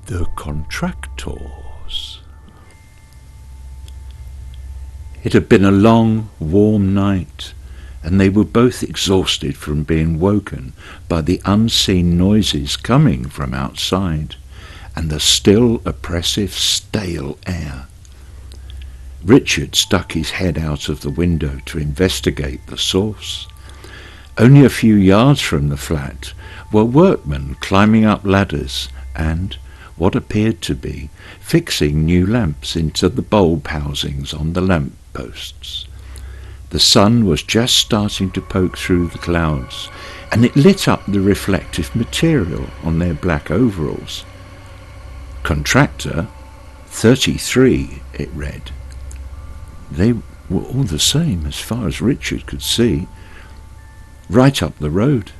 The Contractors. It had been a long, warm night, and they were both exhausted from being woken by the unseen noises coming from outside, and the still oppressive, stale air. Richard stuck his head out of the window to investigate the source. Only a few yards from the flat were workmen climbing up ladders and, what appeared to be, fixing new lamps into the bulb housings on the lamp posts. The sun was just starting to poke through the clouds, and it lit up the reflective material on their black overalls. Contractor 33, it read. They were all the same as far as Richard could see. Right up the road,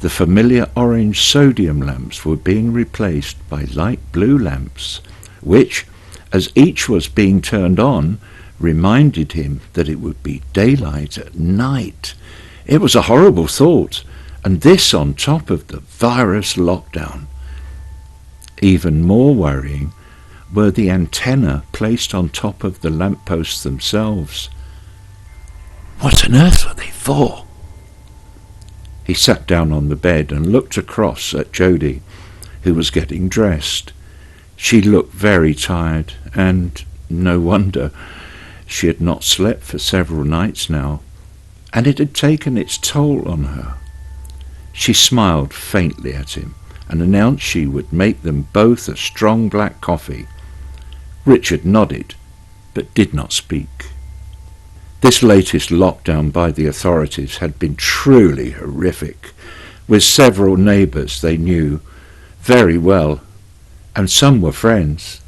the familiar orange sodium lamps were being replaced by light blue lamps, which, as each was being turned on, reminded him that it would be daylight at night. It was a horrible thought, and this on top of the virus lockdown. Even more worrying were the antennae placed on top of the lampposts themselves. What on earth were they for? He sat down on the bed and looked across at Jody, who was getting dressed. She looked very tired, and no wonder. She had not slept for several nights now, and it had taken its toll on her. She smiled faintly at him and announced she would make them both a strong black coffee. Richard nodded, but did not speak. This latest lockdown by the authorities had been truly horrific, with several neighbours they knew very well, and some were friends,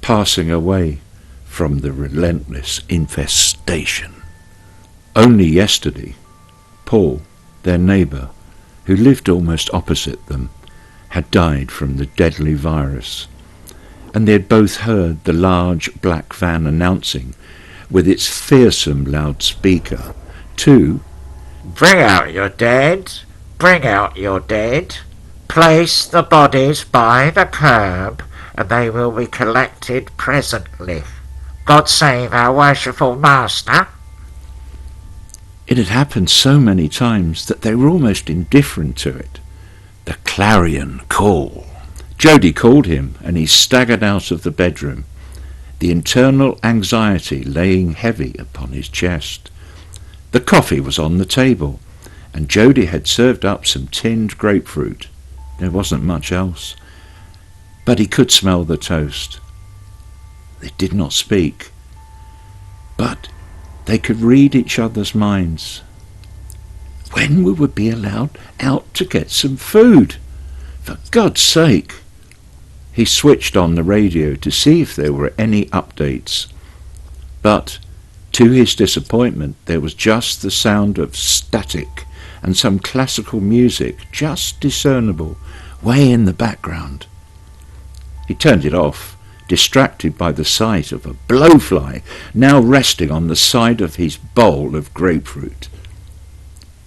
passing away from the relentless infestation. Only yesterday, Paul, their neighbour, who lived almost opposite them, had died from the deadly virus, and they had both heard the large black van announcing, with its fearsome loudspeaker, to "Bring out your dead, bring out your dead. Place the bodies by the curb, and they will be collected presently. God save our worshipful master." It had happened so many times that they were almost indifferent to it. The clarion call. Jody called him, and he staggered out of the bedroom, the internal anxiety laying heavy upon his chest. The coffee was on the table, and Jody had served up some tinned grapefruit. There wasn't much else, but he could smell the toast. They did not speak, but they could read each other's minds. When we would be allowed out to get some food? For God's sake! He switched on the radio to see if there were any updates, but to his disappointment there was just the sound of static and some classical music just discernible way in the background. He turned it off, distracted by the sight of a blowfly now resting on the side of his bowl of grapefruit.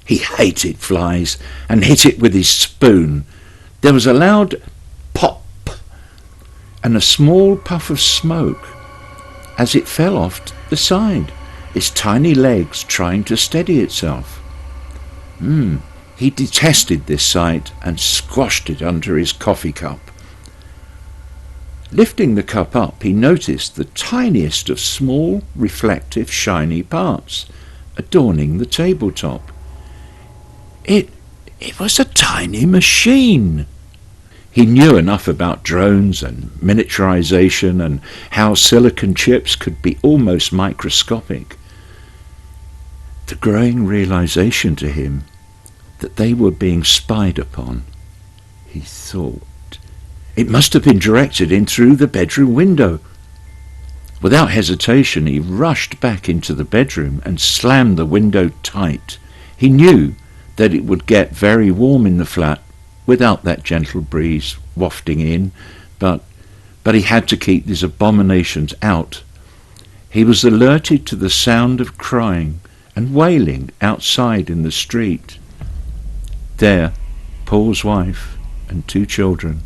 He hated flies and hit it with his spoon. There was a loud pop and a small puff of smoke as it fell off the side, its tiny legs trying to steady itself. He detested this sight and squashed it under his coffee cup. Lifting the cup up, he noticed the tiniest of small, reflective, shiny parts adorning the tabletop. It was a tiny machine. He knew enough about drones and miniaturization and how silicon chips could be almost microscopic. The growing realization to him that they were being spied upon, he thought. It must have been directed in through the bedroom window. Without hesitation, he rushed back into the bedroom and slammed the window tight. He knew that it would get very warm in the flat without that gentle breeze wafting in, but he had to keep these abominations out. He was alerted to the sound of crying and wailing outside in the street. There, Paul's wife and 2 children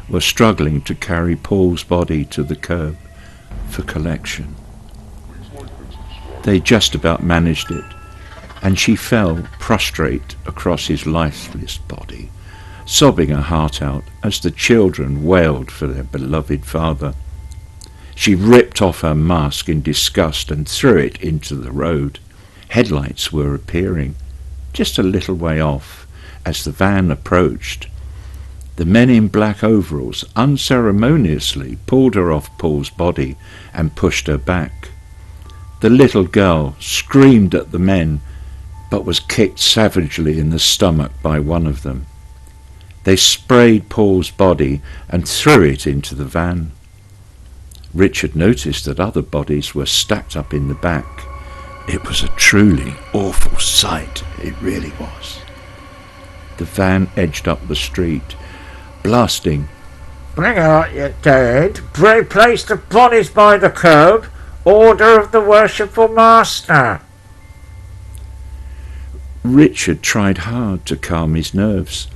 were struggling to carry Paul's body to the curb for collection. They just about managed it, and she fell prostrate across his lifeless body, sobbing her heart out as the children wailed for their beloved father. She ripped off her mask in disgust and threw it into the road. Headlights were appearing just a little way off as the van approached. The men in black overalls unceremoniously pulled her off Paul's body and pushed her back. The little girl screamed at the men, but was kicked savagely in the stomach by one of them. They sprayed Paul's body and threw it into the van. Richard noticed that other bodies were stacked up in the back. It was a truly awful sight, it really was. The van edged up the street, blasting, "Bring out your dead, place the bodies by the curb, order of the worshipful master." Richard tried hard to calm his nerves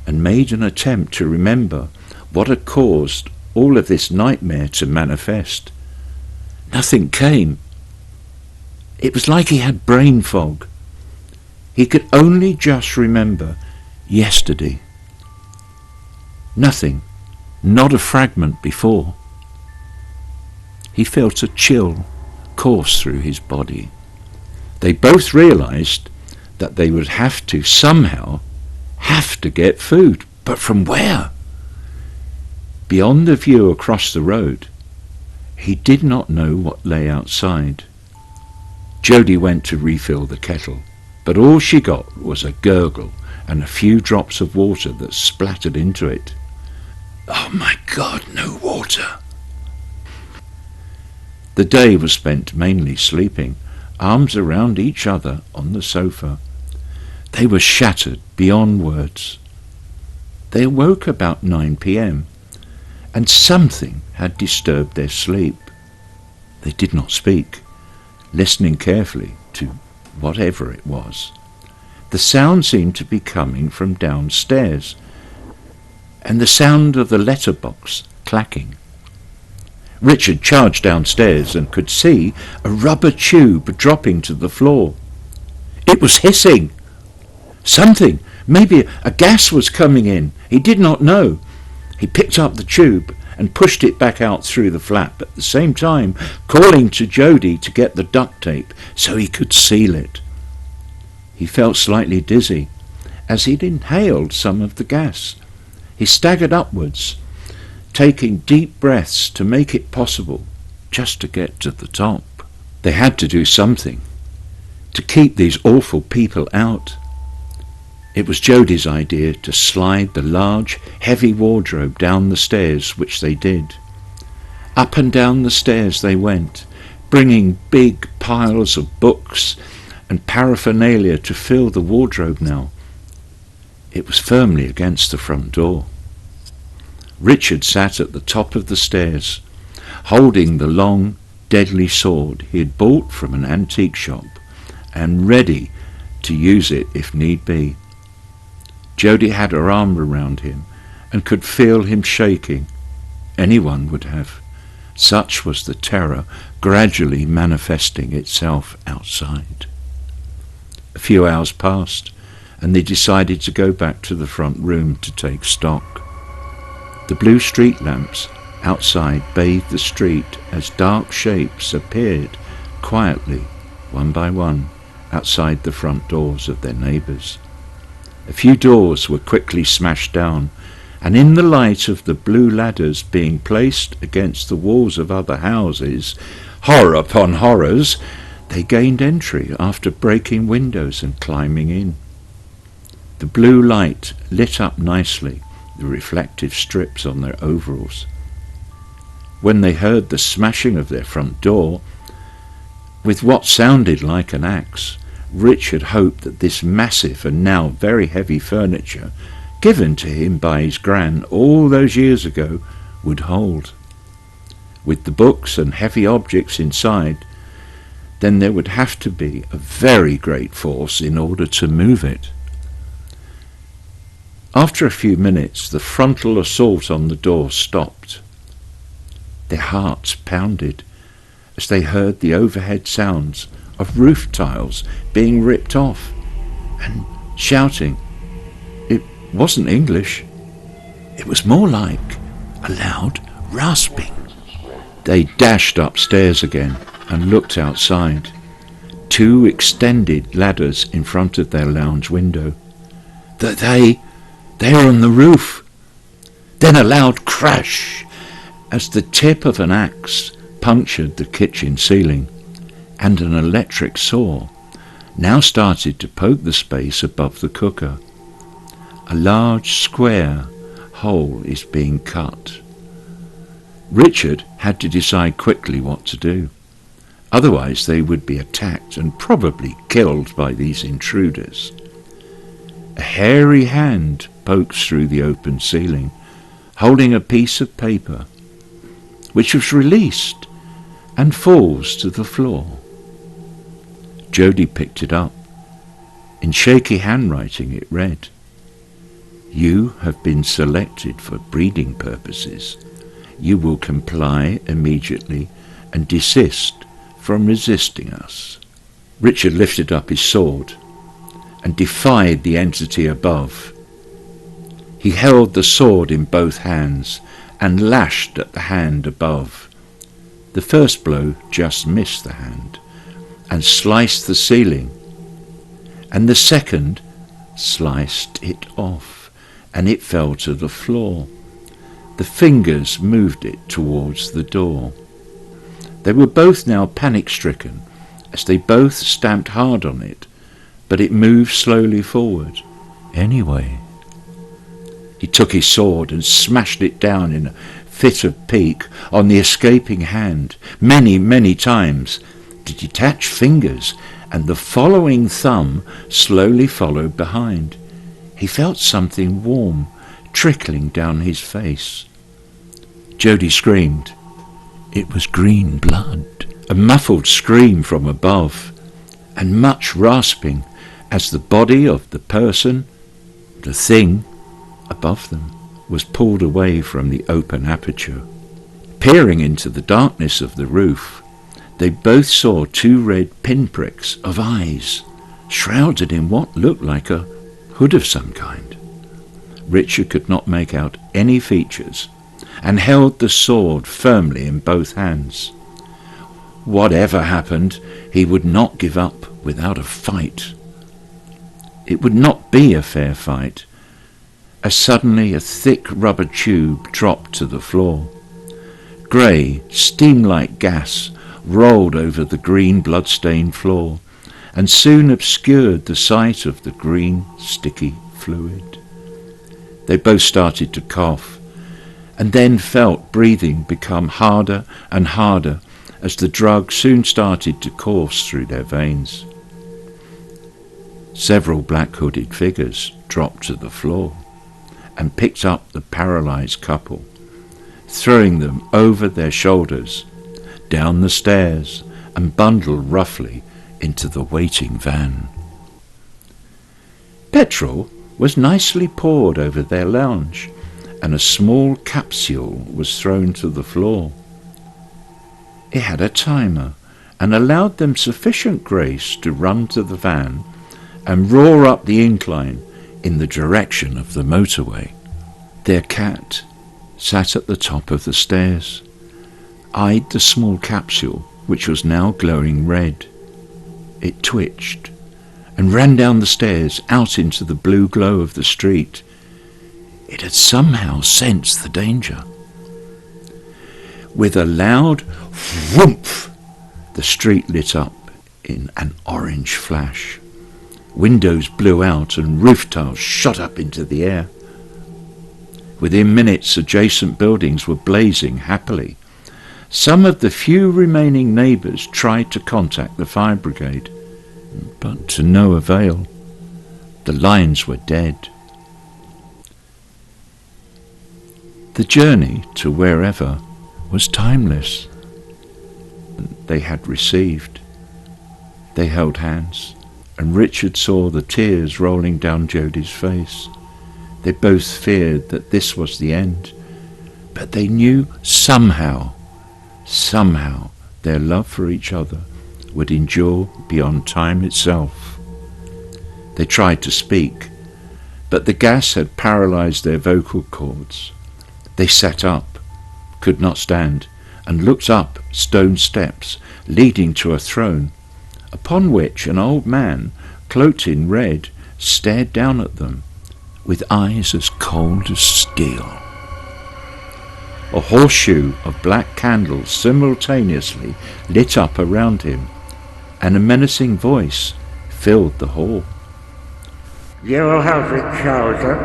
and made an attempt to remember what had caused all of this nightmare to manifest. Nothing came. It was like he had brain fog. He could only just remember yesterday. Nothing, not a fragment before. He felt a chill course through his body. They both realized that they would have to somehow get food, but from where? Beyond the view across the road, he did not know what lay outside. Jody went to refill the kettle, but all she got was a gurgle and a few drops of water that splattered into it. Oh my God, no water! The day was spent mainly sleeping, arms around each other on the sofa. They were shattered beyond words. They awoke about 9 p.m, and something had disturbed their sleep. They did not speak, listening carefully to whatever it was. The sound seemed to be coming from downstairs, and the sound of the letterbox clacking. Richard charged downstairs and could see a rubber tube dropping to the floor. It was hissing. Something, maybe a gas was coming in. He did not know. He picked up the tube and pushed it back out through the flap, at the same time calling to Jody to get the duct tape so he could seal it. He felt slightly dizzy as he'd inhaled some of the gas. He staggered upwards, taking deep breaths to make it possible just to get to the top. They had to do something to keep these awful people out. It was Jody's idea to slide the large, heavy wardrobe down the stairs, which they did. Up and down the stairs they went, bringing big piles of books and paraphernalia to fill the wardrobe now. It was firmly against the front door. Richard sat at the top of the stairs, holding the long, deadly sword he had bought from an antique shop, and ready to use it if need be. Jody had her arm around him and could feel him shaking. Anyone would have. Such was the terror gradually manifesting itself outside. A few hours passed, and they decided to go back to the front room to take stock. The blue street lamps outside bathed the street as dark shapes appeared quietly, one by one, outside the front doors of their neighbours. A few doors were quickly smashed down, and in the light of the blue ladders being placed against the walls of other houses, horror upon horrors, they gained entry after breaking windows and climbing in. The blue light lit up nicely the reflective strips on their overalls. When they heard the smashing of their front door, with what sounded like an axe, Richard hoped that this massive and now very heavy furniture, given to him by his gran all those years ago, would hold. With the books and heavy objects inside, then there would have to be a very great force in order to move it. After a few minutes, the frontal assault on the door stopped. Their hearts pounded as they heard the overhead sounds of roof tiles being ripped off and shouting. It wasn't English. It was more like a loud rasping. They dashed upstairs again and looked outside. 2 extended ladders in front of their lounge window. They're on the roof. Then a loud crash as the tip of an axe punctured the kitchen ceiling, and an electric saw now started to poke the space above the cooker. A large square hole is being cut. Richard had to decide quickly what to do. Otherwise they would be attacked and probably killed by these intruders. A hairy hand pokes through the open ceiling, holding a piece of paper, which was released and falls to the floor. Jody picked it up. In shaky handwriting it read, "You have been selected for breeding purposes. You will comply immediately and desist from resisting us." Richard lifted up his sword and defied the entity above. He held the sword in both hands and lashed at the hand above. The first blow just missed the hand and sliced the ceiling, and the second sliced it off, and it fell to the floor. The fingers moved it towards the door. They were both now panic-stricken, as they both stamped hard on it, but it moved slowly forward anyway. He took his sword and smashed it down in a fit of pique on the escaping hand many, many times. The detached fingers and the following thumb slowly followed behind. He felt something warm trickling down his face. Jody screamed. It was green blood. A muffled scream from above, and much rasping as the body of the person, the thing, above them, was pulled away from the open aperture. Peering into the darkness of the roof, they both saw 2 red pinpricks of eyes, shrouded in what looked like a hood of some kind. Richard could not make out any features, and held the sword firmly in both hands. Whatever happened, he would not give up without a fight. It would not be a fair fight, as suddenly a thick rubber tube dropped to the floor. Grey, steam-like gas rolled over the green blood-stained floor, and soon obscured the sight of the green, sticky fluid. They both started to cough, and then felt breathing become harder and harder as the drug soon started to course through their veins. Several black-hooded figures dropped to the floor and picked up the paralyzed couple, throwing them over their shoulders, down the stairs, and bundled roughly into the waiting van. Petrol was nicely poured over their lounge, and a small capsule was thrown to the floor. It had a timer and allowed them sufficient grace to run to the van and roar up the incline in the direction of the motorway. Their cat sat at the top of the stairs, eyed the small capsule, which was now glowing red. It twitched and ran down the stairs out into the blue glow of the street. It had somehow sensed the danger. With a loud whoomph, the street lit up in an orange flash. Windows blew out and roof tiles shot up into the air. Within minutes, adjacent buildings were blazing happily. Some of the few remaining neighbours tried to contact the fire brigade, but to no avail. The lines were dead. The journey to wherever was timeless. They had received. They held hands, and Richard saw the tears rolling down Jody's face. They both feared that this was the end, but they knew somehow, their love for each other would endure beyond time itself. They tried to speak, but the gas had paralyzed their vocal cords. They sat up, could not stand, and looked up stone steps leading to a throne, upon which an old man, cloaked in red, stared down at them, with eyes as cold as steel. A horseshoe of black candles simultaneously lit up around him, and a menacing voice filled the hall. You have been chosen.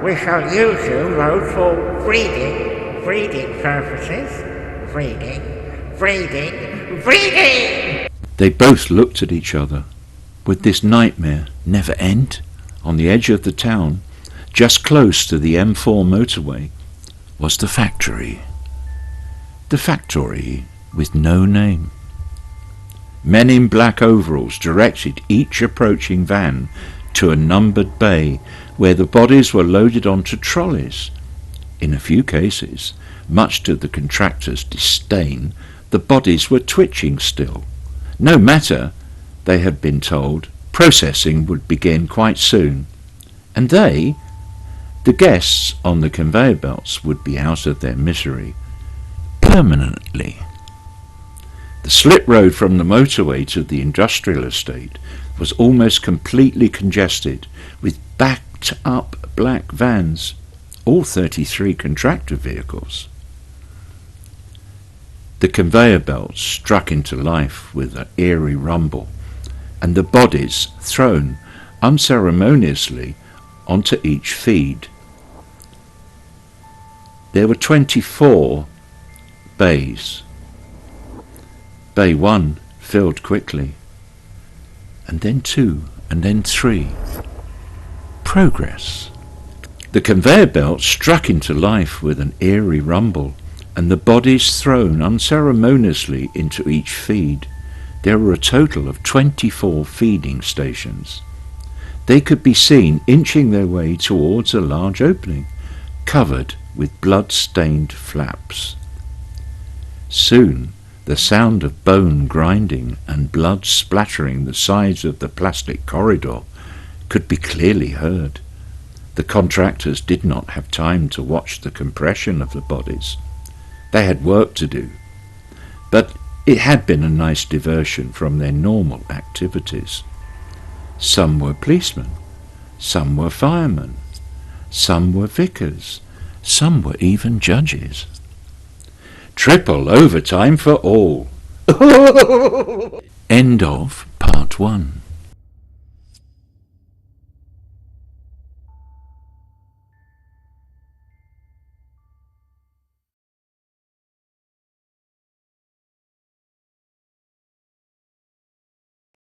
We shall use you both for breeding purposes. Breeding! They both looked at each other. Would this nightmare never end? On the edge of the town, just close to the M4 motorway, was the factory. The factory with no name. Men in black overalls directed each approaching van to a numbered bay where the bodies were loaded onto trolleys. In a few cases, much to the contractors' disdain, the bodies were twitching still. No matter, they had been told, processing would begin quite soon, and they, the guests on the conveyor belts, would be out of their misery permanently. The slip road from the motorway to the industrial estate was almost completely congested with backed-up black vans, all 33 contractor vehicles. The conveyor belts struck into life with an eerie rumble, and the bodies thrown unceremoniously onto each feed. There were 24 bays. Bay 1 filled quickly, and then 2, and then 3. Progress. The conveyor belt struck into life with an eerie rumble, and the bodies thrown unceremoniously into each feed. There were a total of 24 feeding stations. They could be seen inching their way towards a large opening, covered with blood-stained flaps. Soon the sound of bone grinding and blood splattering the sides of the plastic corridor could be clearly heard. The contractors did not have time to watch the compression of the bodies. They had work to do, but it had been a nice diversion from their normal activities. Some were policemen, some were firemen, some were vicars, some were even judges. Triple overtime for all. End of part 1.